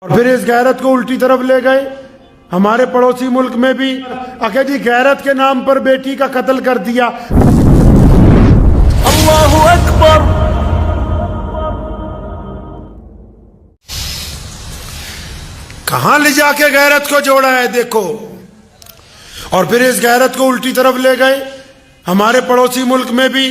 اور پھر اس غیرت کو الٹی طرف لے گئے. ہمارے پڑوسی ملک میں بھی اکھے جی غیرت کے نام پر بیٹی کا قتل کر دیا. اللہ اکبر. کہاں لے جا کے غیرت کو جوڑا ہے دیکھو. اور پھر اس غیرت کو الٹی طرف لے گئے. ہمارے پڑوسی ملک میں بھی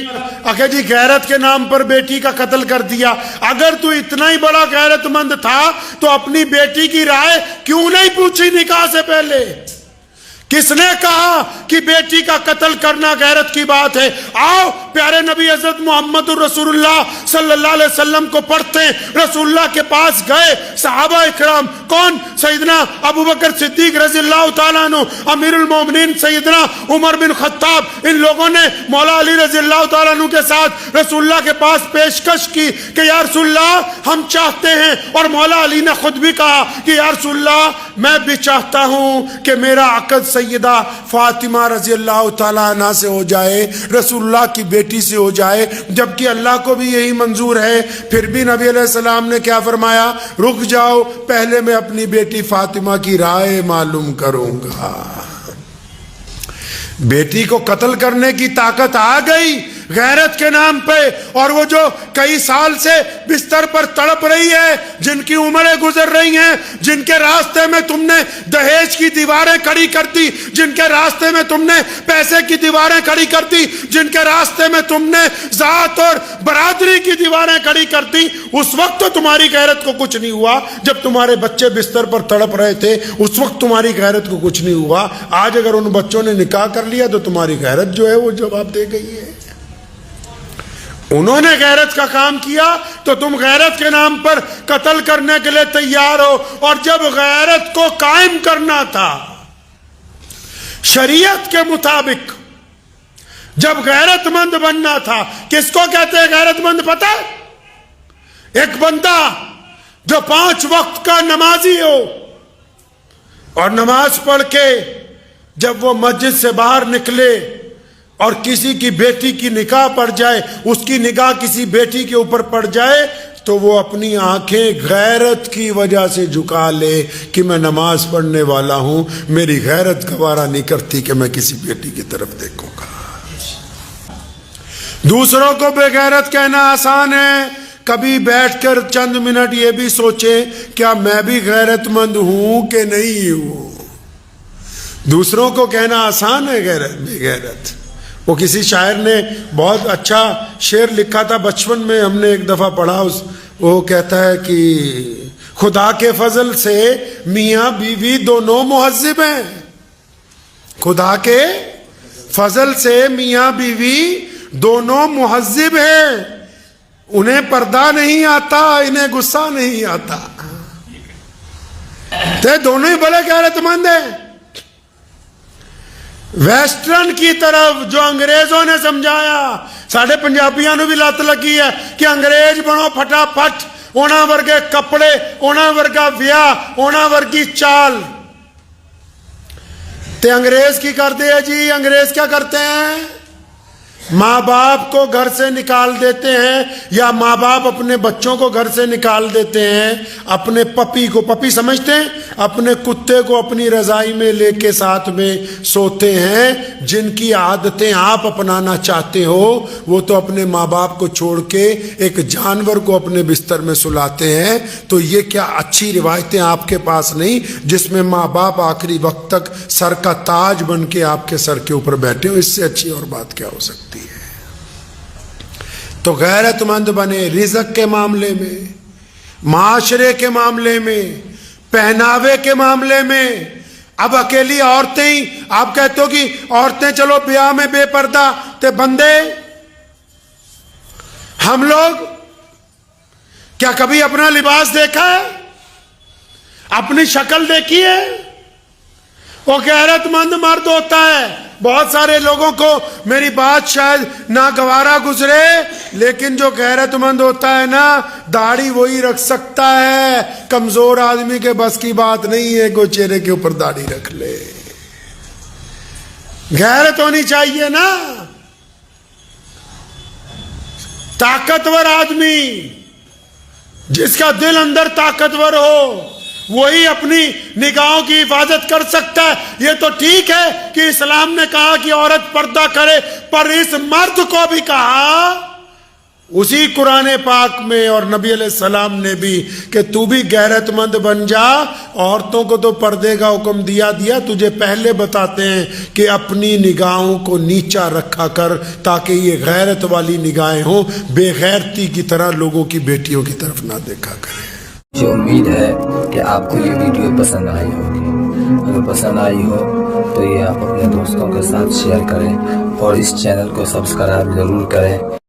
اکھے جی غیرت کے نام پر بیٹی کا قتل کر دیا. اگر تو اتنا ہی بڑا غیرت مند تھا تو اپنی بیٹی کی رائے کیوں نہیں پوچھی نکاح سے پہلے؟ کس نے کہا کہ بیٹی کا قتل کرنا غیرت کی بات ہے؟ آؤ پیارے نبی حضرت محمد الرسول اللہ صلی اللہ علیہ وسلم کو پڑھتے ہیں. رسول اللہ کے پاس گئے صحابہ اکرام. کون؟ سیدنا ابو بکر صدیق رضی اللہ تعالیٰ عنہ، امیر المومنین سیدنا عمر بن خطاب. ان لوگوں نے مولا علی رضی اللہ تعالیٰ عنہ کے ساتھ رسول اللہ کے پاس پیشکش کی کہ یا رسول اللہ ہم چاہتے ہیں، اور مولا علی نے خود بھی کہا کہ یا رسول اللہ میں بھی چاہتا ہوں کہ میرا عقد سیدہ فاطمہ رضی اللہ تعالیٰ عنہ سے ہو جائے، رسول اللہ کی بیٹی سے ہو جائے، جبکہ اللہ کو بھی یہی منظور ہے. پھر بھی نبی علیہ السلام نے کیا فرمایا؟ رک جاؤ، پہلے میں اپنی بیٹی فاطمہ کی رائے معلوم کروں گا. بیٹی کو قتل کرنے کی طاقت آ گئی غیرت کے نام پہ. اور وہ جو کئی سال سے بستر پر تڑپ رہی ہے، جن کی عمریں گزر رہی ہیں، جن کے راستے میں تم نے دہیج کی دیواریں کھڑی کر دی، جن کے راستے میں تم نے پیسے کی دیواریں کھڑی کر دی، جن کے راستے میں تم نے ذات اور برادری کی دیواریں کھڑی کر دی، اس وقت تو تمہاری غیرت کو کچھ نہیں ہوا. جب تمہارے بچے بستر پر تڑپ رہے تھے اس وقت تمہاری غیرت کو کچھ نہیں ہوا. آج اگر ان بچوں نے نکاح کر لیا تو تمہاری غیرت جو ہے وہ جواب دے گئی ہے. انہوں نے غیرت کا کام کیا تو تم غیرت کے نام پر قتل کرنے کے لیے تیار ہو. اور جب غیرت کو قائم کرنا تھا شریعت کے مطابق، جب غیرت مند بننا تھا، کس کو کہتے ہیں غیرت مند پتہ ہے؟ ایک بندہ جو 5 وقت کا نمازی ہو اور نماز پڑھ کے جب وہ مسجد سے باہر نکلے اور کسی کی بیٹی کی نکاح پڑ جائے، اس کی نگاہ کسی بیٹی کے اوپر پڑ جائے تو وہ اپنی آنکھیں غیرت کی وجہ سے جھکا لے کہ میں نماز پڑھنے والا ہوں، میری غیرت گوارا نہیں کرتی کہ میں کسی بیٹی کی طرف دیکھوں گا. دوسروں کو بے غیرت کہنا آسان ہے. کبھی بیٹھ کر چند منٹ یہ بھی سوچے کیا میں بھی غیرت مند ہوں کہ نہیں ہوں. دوسروں کو کہنا آسان ہے غیرت بے غیرت. وہ کسی شاعر نے بہت اچھا شعر لکھا تھا بچپن میں، ہم نے ایک دفعہ پڑھا. وہ کہتا ہے کہ خدا کے فضل سے میاں بیوی دونوں مہذب ہیں. خدا کے فضل سے میاں بیوی دونوں مہذب ہیں. انہیں پردہ نہیں آتا، انہیں غصہ نہیں آتا. تے دونوں ہی بڑے غیرت مند ہیں. ویسٹرن کی طرف جو انگریزوں نے سمجھایا، ساڑھے پنجابیاں نو بھی لت لگی ہے کہ انگریز بنو پھٹا پھٹ، اونا ورگے کپڑے، اونا ورگا بیاہ، اونا ورگی چال. تے انگریز کی کرتے ہیں جی؟ انگریز کیا کرتے ہیں؟ ماں باپ کو گھر سے نکال دیتے ہیں، یا ماں باپ اپنے بچوں کو گھر سے نکال دیتے ہیں. اپنے پپی کو، پپی سمجھتے ہیں، اپنے کتے کو اپنی رضائی میں لے کے ساتھ میں سوتے ہیں. جن کی عادتیں آپ اپنانا چاہتے ہو وہ تو اپنے ماں باپ کو چھوڑ کے ایک جانور کو اپنے بستر میں سلاتے ہیں. تو یہ کیا اچھی روایتیں آپ کے پاس نہیں جس میں ماں باپ آخری وقت تک سر کا تاج بن کے آپ کے سر کے اوپر بیٹھے ہو؟ اس سے اچھی اور بات کیا ہو سکتی؟ تو غیرت مند بنے رزق کے معاملے میں، معاشرے کے معاملے میں، پہناوے کے معاملے میں. اب اکیلی عورتیں ہی آپ کہتے ہو کہ عورتیں چلو بیاہ میں بے پردہ، تے بندے ہم لوگ کیا کبھی اپنا لباس دیکھا ہے؟ اپنی شکل دیکھی ہے؟ وہ غیرت مند مرد ہوتا ہے. بہت سارے لوگوں کو میری بات شاید ناگوارا گزرے، لیکن جو غیرت مند ہوتا ہے نا، داڑھی وہی رکھ سکتا ہے. کمزور آدمی کے بس کی بات نہیں ہے کہ چہرے کے اوپر داڑھی رکھ لے. غیرت ہونی چاہیے نا. طاقتور آدمی جس کا دل اندر طاقتور ہو، وہی اپنی نگاہوں کی حفاظت کر سکتا ہے۔ یہ تو ٹھیک ہے کہ اسلام نے کہا کہ عورت پردہ کرے، پر اس مرد کو بھی کہا اسی قرآن پاک میں اور نبی علیہ السلام نے بھی کہ تو بھی غیرت مند بن جا۔ عورتوں کو تو پردے کا حکم دیا، تجھے پہلے بتاتے ہیں کہ اپنی نگاہوں کو نیچا رکھا کر تاکہ یہ غیرت والی نگاہیں ہوں، بے غیرتی کی طرح لوگوں کی بیٹیوں کی طرف نہ دیکھا کریں۔ مجھے امید ہے کہ آپ کو یہ ویڈیو پسند آئی ہوگی۔ اگر پسند آئی ہو تو یہ آپ اپنے دوستوں کے ساتھ شیئر کریں اور اس چینل کو سبسکرائب ضرور کریں۔